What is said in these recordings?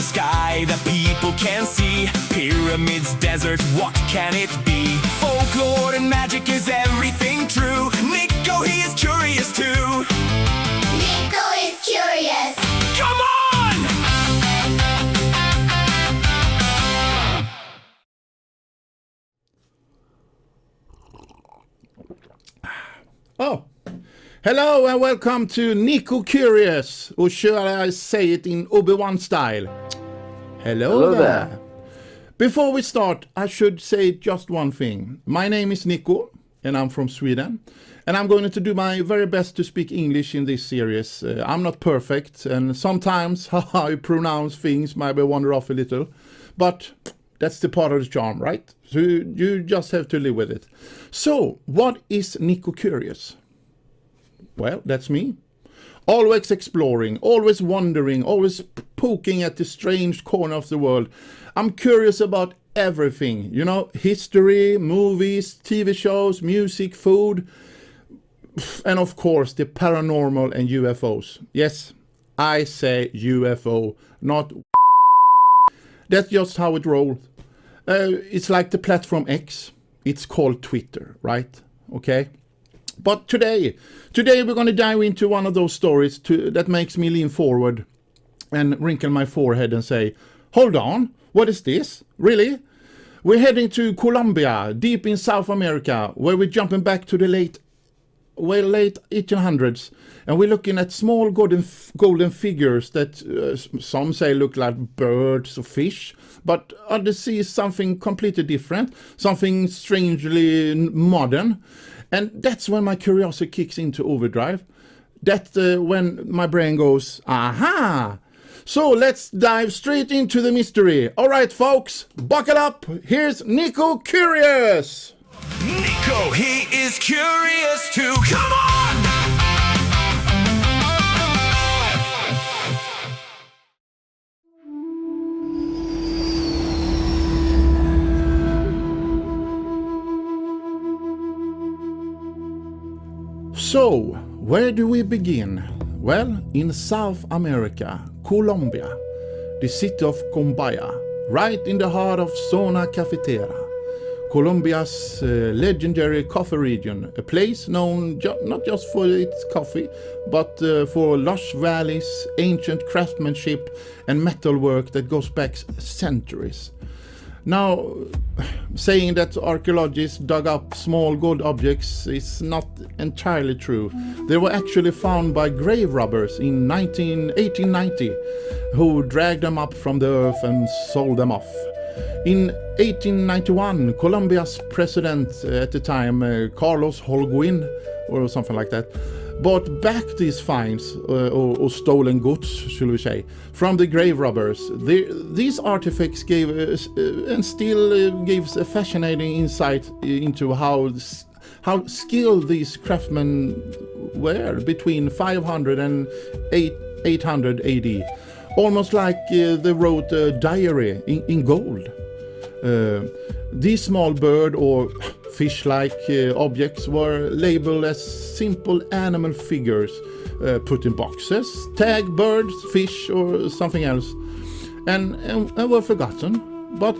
the sky that people can see. Pyramids, desert, what can it be? Folklore and magic, is everything true? Nicko, he is curious too. Nicko is curious. Come on! Oh, hello and welcome to Nicko Curious, or should I say it in Ep.1 style? Hello there. Before we start, I should say just one thing. My name is Nicko, and I'm from Sweden, and I'm going to do my very best to speak English in this series. I'm not perfect, and sometimes how I pronounce things might wander off a little, but that's the part of the charm, right? So you just have to live with it. So, what is Nicko Curious? Well, that's me. Always exploring, always wondering, always poking at the strange corner of the world. I'm curious about everything, you know, history, movies, TV shows, music, food, and of course the paranormal and UFOs. Yes, I say UFO, not That's just how it rolls. It's like the platform X. It's called Twitter, right? Okay. But today we're going to dive into one of those stories that makes me lean forward and wrinkle my forehead and say, hold on, what is this? Really? We're heading to Colombia, deep in South America, where we're jumping back to the late 1800s, and we're looking at small golden figures that some say look like birds or fish, but others see something completely different, something strangely modern. And that's when my curiosity kicks into overdrive. That's when my brain goes, aha! So let's dive straight into the mystery. All right, folks, buckle up. Here's Nicko Curious. Nicko, he is curious too. Come on! So, where do we begin? Well, in South America, Colombia, the city of Quimbaya, right in the heart of Zona Cafetera, Colombia's legendary coffee region, a place known not just for its coffee, but for lush valleys, ancient craftsmanship, and metalwork that goes back centuries. Now, saying that archaeologists dug up small gold objects is not entirely true. They were actually found by grave robbers in 1890, who dragged them up from the earth and sold them off. In 1891, Colombia's president at the time, Carlos Holguin, or something like that, bought back these finds, or stolen goods, shall we say, from the grave robbers. These artifacts gave and still gives a fascinating insight into how skilled these craftsmen were between 500 and 800 AD. Almost like they wrote a diary in gold. These small bird or fish-like objects were labeled as simple animal figures, put in boxes, tagged birds, fish, or something else, and were forgotten. But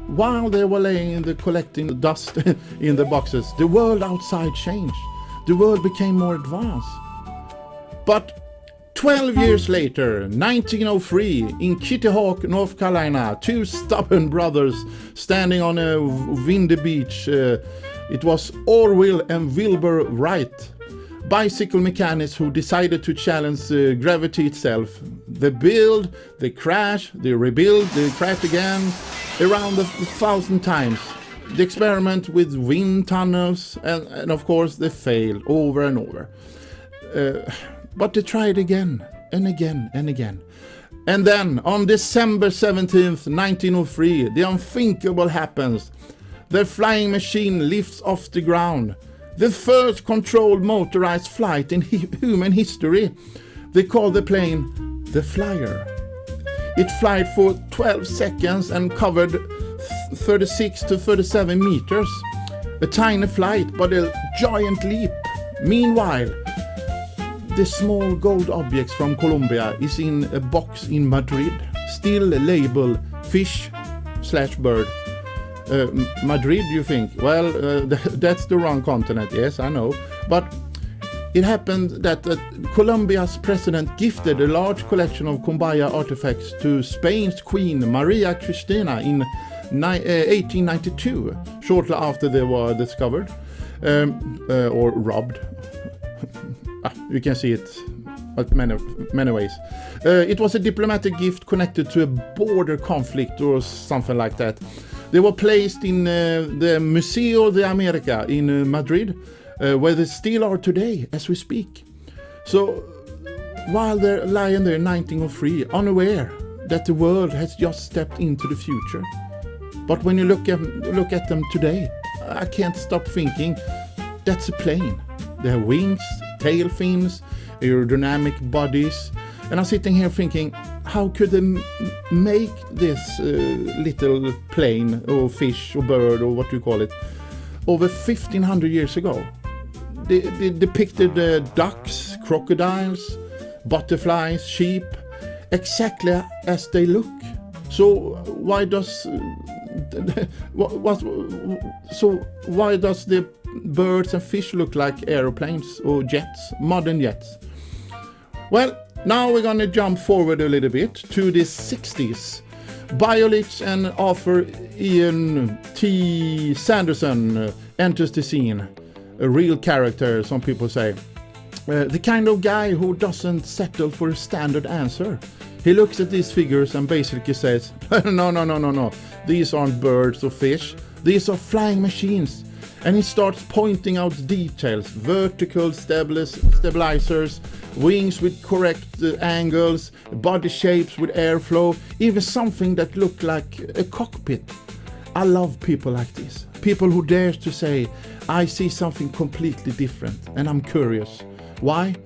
while they were laying collecting dust in the boxes, the world outside changed. The world became more advanced. But 12 years later, 1903, in Kitty Hawk, North Carolina, two stubborn brothers standing on a windy beach. It was Orville and Wilbur Wright, bicycle mechanics who decided to challenge gravity itself. They build, they crash, they rebuild, they crash again, around 1,000 times. They experiment with wind tunnels, and of course they fail over and over. But they tried again and again and again. And then on December 17th, 1903, the unthinkable happens. Their flying machine lifts off the ground. The first controlled motorized flight in human history. They call the plane the Flyer. It flied for 12 seconds and covered 36 to 37 meters. A tiny flight, but a giant leap. Meanwhile, the small gold objects from Colombia is in a box in Madrid, still label fish/bird. Madrid, you think? Well, that's the wrong continent, yes, I know. But it happened that Colombia's president gifted a large collection of Quimbaya artifacts to Spain's Queen Maria Cristina in 1892, shortly after they were discovered or robbed. You can see it in many ways. It was a diplomatic gift connected to a border conflict or something like that. They were placed in the Museo de America in Madrid, where they still are today as we speak. So while they're lying there 1903, unaware that the world has just stepped into the future. But when you look at them today, I can't stop thinking, that's a plane. They have wings, tail fins, aerodynamic bodies. And I'm sitting here thinking, how could they make this little plane or fish or bird or what you call it over 1500 years ago? They depicted ducks, crocodiles, butterflies, sheep, exactly as they look. So why does the birds and fish look like aeroplanes or jets, modern jets? Well, now we're going to jump forward a little bit to the 60s. Biologist and author Ian T. Sanderson enters the scene. A real character, some people say. The kind of guy who doesn't settle for a standard answer. He looks at these figures and basically says, no. These aren't birds or fish. These are flying machines. And he starts pointing out details, vertical stabilizers, wings with correct angles, body shapes with airflow, even something that looked like a cockpit. I love people like this. People who dares to say, I see something completely different and I'm curious. Why?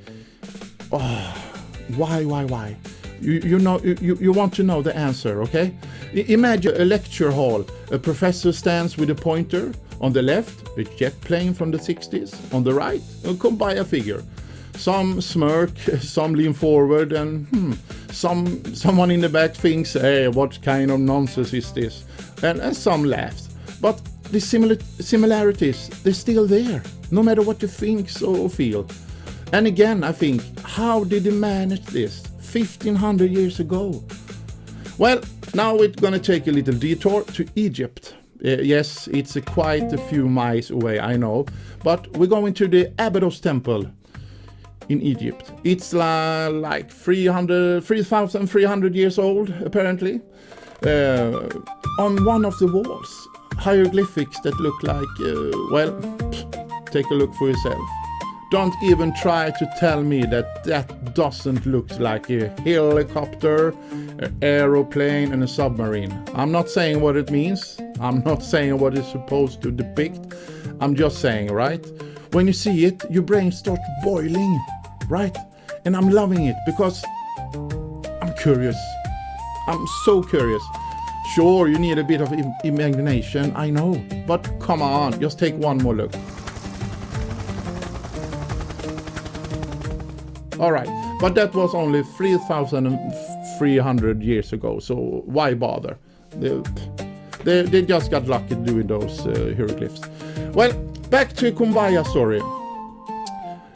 Why? You want to know the answer, okay? Imagine a lecture hall. A professor stands with a pointer. On the left, a jet plane from the 60s. On the right, a Quimbaya figure. Some smirk, some lean forward, and someone in the back thinks, hey, what kind of nonsense is this? And some laughs. But the similarities, they're still there, no matter what you think or feel. And again, I think, how did they manage this 1500 years ago? Well, now we're going to take a little detour to Egypt. Yes, it's quite a few miles away, I know. But we're going to the Abydos temple in Egypt. It's like 3,300 years old, apparently. On one of the walls, hieroglyphics that look like, take a look for yourself. Don't even try to tell me that doesn't look like a helicopter, an aeroplane, and a submarine. I'm not saying what it means. I'm not saying what it's supposed to depict. I'm just saying, right? When you see it, your brain starts boiling, right? And I'm loving it because I'm curious. I'm so curious. Sure, you need a bit of imagination, I know. But come on, just take one more look. Alright, but that was only 3,300 years ago, so why bother? They just got lucky doing those hieroglyphs. Well, back to Quimbaya story.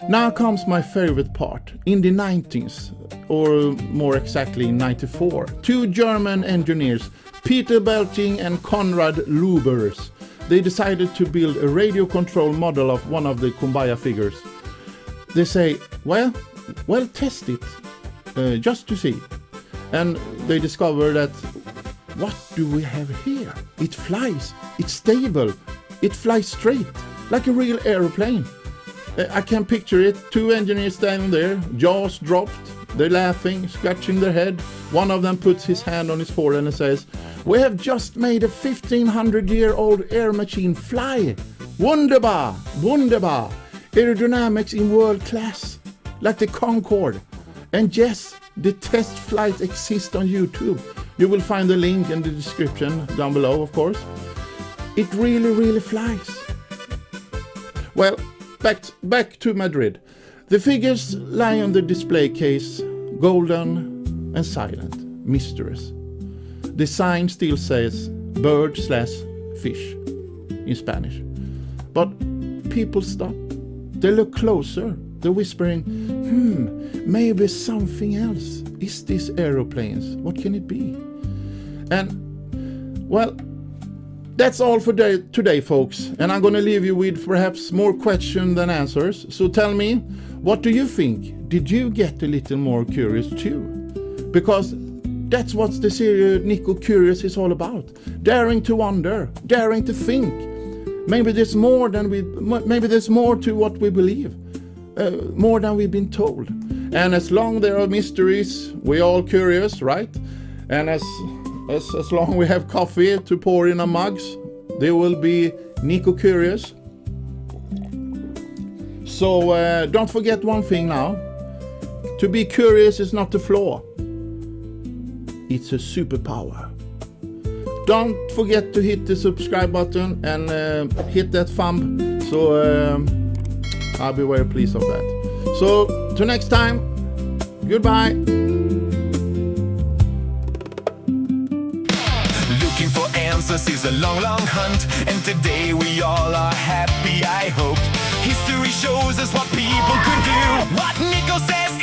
Now comes my favorite part. In the 90s, or more exactly in 94, two German engineers, Peter Belting and Conrad Lübbers, they decided to build a radio control model of one of the Quimbaya figures. They say, well, test it, just to see. And they discover that, what do we have here? It flies, it's stable, it flies straight, like a real aeroplane. I can picture it, two engineers standing there, jaws dropped, they're laughing, scratching their head. One of them puts his hand on his forehead and says, we have just made a 1500-year-old air machine fly. Wunderbar, wunderbar. Aerodynamics in world class, like the Concorde. And yes, the test flight exists on YouTube. You will find the link in the description down below, of course. It really flies. Well, back to Madrid. The figures lie on the display case, golden and silent. mysteries. The sign still says bird/fish in Spanish. But people stop. They look closer. They're whispering, maybe something else. Is this aeroplanes? What can it be? And, well, that's all for today, folks. And I'm going to leave you with perhaps more questions than answers. So tell me, what do you think? Did you get a little more curious too? Because that's what the series Nicko Curious is all about. Daring to wonder, daring to think. Maybe there's more to what we believe. More than we've been told. And as long there are mysteries, we're all curious, right? And as long we have coffee to pour in our mugs, there will be Nicko Curious. So don't forget one thing now. To be curious is not a flaw. It's a superpower. Don't forget to hit the subscribe button and hit that thumb. So I'll be very pleased of that. So till next time, goodbye. Looking for answers is a long, long hunt, and today we all are happy, I hope. History shows us what people could do. What Nicko says